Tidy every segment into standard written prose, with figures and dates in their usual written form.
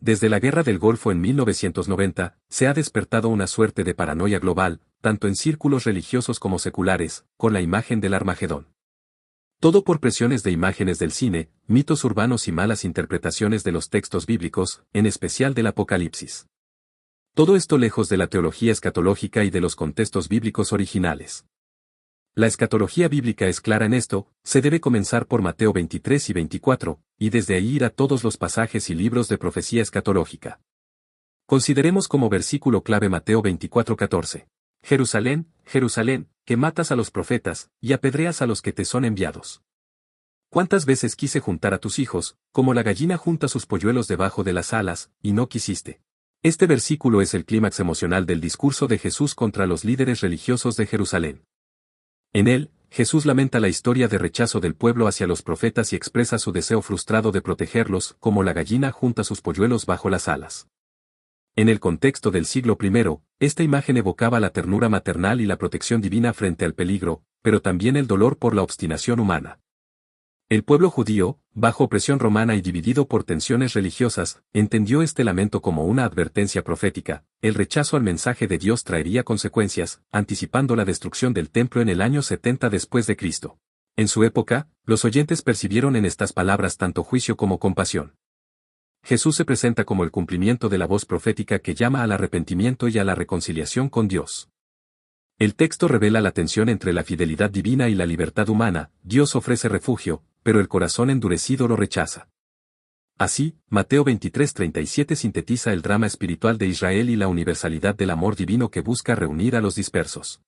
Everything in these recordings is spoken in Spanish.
Desde la Guerra del Golfo en 1990, se ha despertado una suerte de paranoia global, tanto en círculos religiosos como seculares, con la imagen del Armagedón. Todo por presiones de imágenes del cine, mitos urbanos y malas interpretaciones de los textos bíblicos, en especial del Apocalipsis. Todo esto lejos de la teología escatológica y de los contextos bíblicos originales. La escatología bíblica es clara en esto, se debe comenzar por Mateo 23 y 24, y desde ahí ir a todos los pasajes y libros de profecía escatológica. Consideremos como versículo clave Mateo 24:14. Jerusalén, Jerusalén, que matas a los profetas, y apedreas a los que te son enviados. ¿Cuántas veces quise juntar a tus hijos, como la gallina junta sus polluelos debajo de las alas, y no quisiste? Este versículo es el clímax emocional del discurso de Jesús contra los líderes religiosos de Jerusalén. En él, Jesús lamenta la historia de rechazo del pueblo hacia los profetas y expresa su deseo frustrado de protegerlos, como la gallina junta sus polluelos bajo las alas. En el contexto del siglo I, esta imagen evocaba la ternura maternal y la protección divina frente al peligro, pero también el dolor por la obstinación humana. El pueblo judío, bajo opresión romana y dividido por tensiones religiosas, entendió este lamento como una advertencia profética. El rechazo al mensaje de Dios traería consecuencias, anticipando la destrucción del templo en el año 70 después de Cristo. En su época, los oyentes percibieron en estas palabras tanto juicio como compasión. Jesús se presenta como el cumplimiento de la voz profética que llama al arrepentimiento y a la reconciliación con Dios. El texto revela la tensión entre la fidelidad divina y la libertad humana. Dios ofrece refugio, pero el corazón endurecido lo rechaza. Así, Mateo 23:37 sintetiza el drama espiritual de Israel y la universalidad del amor divino que busca reunir a los dispersos.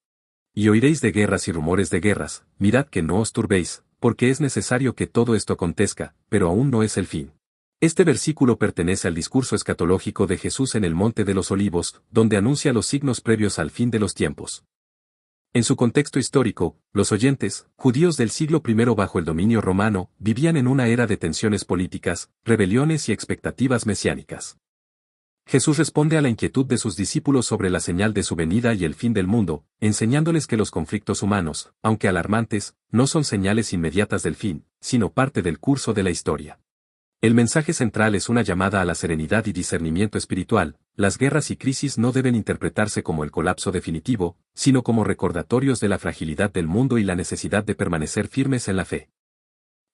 Y oiréis de guerras y rumores de guerras, mirad que no os turbéis, porque es necesario que todo esto acontezca, pero aún no es el fin. Este versículo pertenece al discurso escatológico de Jesús en el Monte de los Olivos, donde anuncia los signos previos al fin de los tiempos. En su contexto histórico, los oyentes, judíos del siglo I bajo el dominio romano, vivían en una era de tensiones políticas, rebeliones y expectativas mesiánicas. Jesús responde a la inquietud de sus discípulos sobre la señal de su venida y el fin del mundo, enseñándoles que los conflictos humanos, aunque alarmantes, no son señales inmediatas del fin, sino parte del curso de la historia. El mensaje central es una llamada a la serenidad y discernimiento espiritual. Las guerras y crisis no deben interpretarse como el colapso definitivo, sino como recordatorios de la fragilidad del mundo y la necesidad de permanecer firmes en la fe.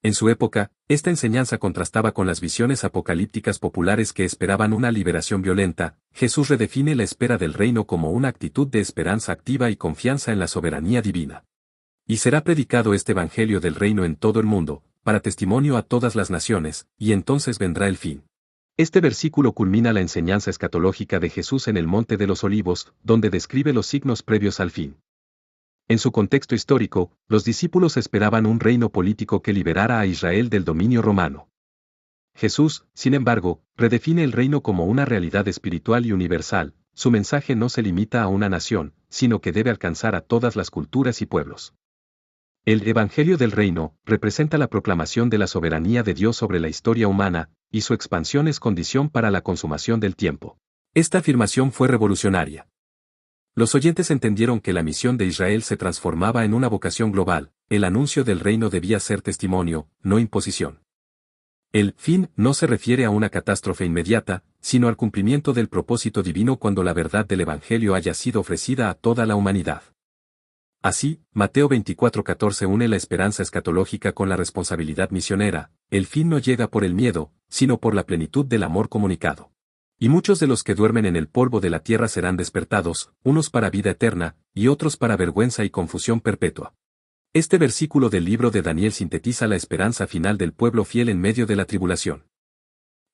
En su época, esta enseñanza contrastaba con las visiones apocalípticas populares que esperaban una liberación violenta. Jesús redefine la espera del reino como una actitud de esperanza activa y confianza en la soberanía divina. Y será predicado este evangelio del reino en todo el mundo, para testimonio a todas las naciones, y entonces vendrá el fin. Este versículo culmina la enseñanza escatológica de Jesús en el Monte de los Olivos, donde describe los signos previos al fin. En su contexto histórico, los discípulos esperaban un reino político que liberara a Israel del dominio romano. Jesús, sin embargo, redefine el reino como una realidad espiritual y universal. Su mensaje no se limita a una nación, sino que debe alcanzar a todas las culturas y pueblos. El Evangelio del Reino representa la proclamación de la soberanía de Dios sobre la historia humana, y su expansión es condición para la consumación del tiempo. Esta afirmación fue revolucionaria. Los oyentes entendieron que la misión de Israel se transformaba en una vocación global. El anuncio del reino debía ser testimonio, no imposición. El fin no se refiere a una catástrofe inmediata, sino al cumplimiento del propósito divino cuando la verdad del Evangelio haya sido ofrecida a toda la humanidad. Así, Mateo 24:14 une la esperanza escatológica con la responsabilidad misionera. El fin no llega por el miedo, sino por la plenitud del amor comunicado. Y muchos de los que duermen en el polvo de la tierra serán despertados, unos para vida eterna, y otros para vergüenza y confusión perpetua. Este versículo del libro de Daniel sintetiza la esperanza final del pueblo fiel en medio de la tribulación.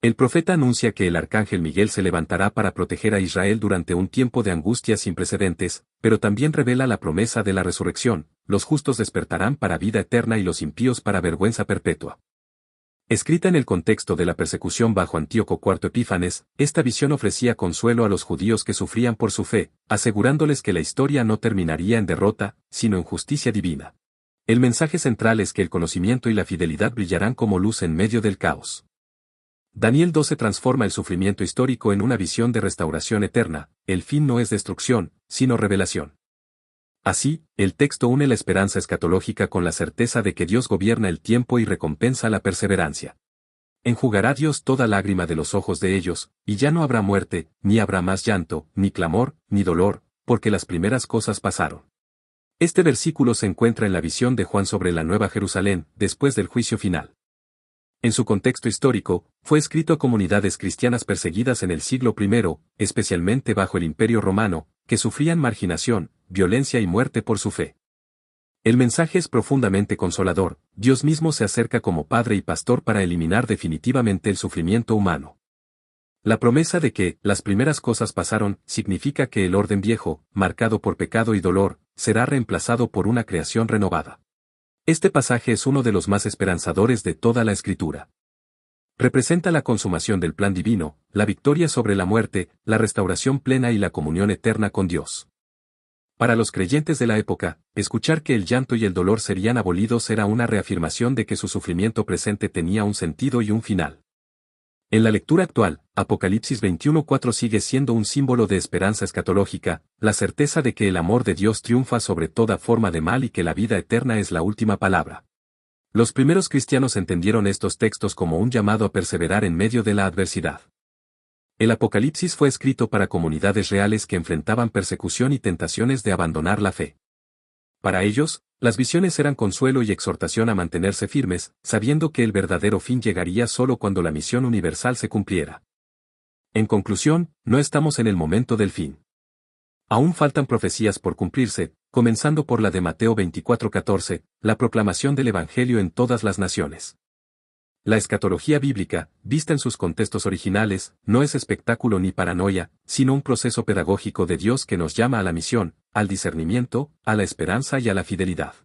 El profeta anuncia que el arcángel Miguel se levantará para proteger a Israel durante un tiempo de angustia sin precedentes, pero también revela la promesa de la resurrección. Los justos despertarán para vida eterna y los impíos para vergüenza perpetua. Escrita en el contexto de la persecución bajo Antíoco IV Epífanes, esta visión ofrecía consuelo a los judíos que sufrían por su fe, asegurándoles que la historia no terminaría en derrota, sino en justicia divina. El mensaje central es que el conocimiento y la fidelidad brillarán como luz en medio del caos. Daniel 12 transforma el sufrimiento histórico en una visión de restauración eterna. El fin no es destrucción, sino revelación. Así, el texto une la esperanza escatológica con la certeza de que Dios gobierna el tiempo y recompensa la perseverancia. Enjugará Dios toda lágrima de los ojos de ellos, y ya no habrá muerte, ni habrá más llanto, ni clamor, ni dolor, porque las primeras cosas pasaron. Este versículo se encuentra en la visión de Juan sobre la Nueva Jerusalén, después del juicio final. En su contexto histórico, fue escrito a comunidades cristianas perseguidas en el siglo I, especialmente bajo el Imperio Romano, que sufrían marginación, violencia y muerte por su fe. El mensaje es profundamente consolador. Dios mismo se acerca como Padre y Pastor para eliminar definitivamente el sufrimiento humano. La promesa de que las primeras cosas pasaron significa que el orden viejo, marcado por pecado y dolor, será reemplazado por una creación renovada. Este pasaje es uno de los más esperanzadores de toda la Escritura. Representa la consumación del plan divino, la victoria sobre la muerte, la restauración plena y la comunión eterna con Dios. Para los creyentes de la época, escuchar que el llanto y el dolor serían abolidos era una reafirmación de que su sufrimiento presente tenía un sentido y un final. En la lectura actual, Apocalipsis 21:4 sigue siendo un símbolo de esperanza escatológica, la certeza de que el amor de Dios triunfa sobre toda forma de mal y que la vida eterna es la última palabra. Los primeros cristianos entendieron estos textos como un llamado a perseverar en medio de la adversidad. El Apocalipsis fue escrito para comunidades reales que enfrentaban persecución y tentaciones de abandonar la fe. Para ellos, las visiones eran consuelo y exhortación a mantenerse firmes, sabiendo que el verdadero fin llegaría solo cuando la misión universal se cumpliera. En conclusión, no estamos en el momento del fin. Aún faltan profecías por cumplirse, comenzando por la de Mateo 24:14, la proclamación del Evangelio en todas las naciones. La escatología bíblica, vista en sus contextos originales, no es espectáculo ni paranoia, sino un proceso pedagógico de Dios que nos llama a la misión, al discernimiento, a la esperanza y a la fidelidad.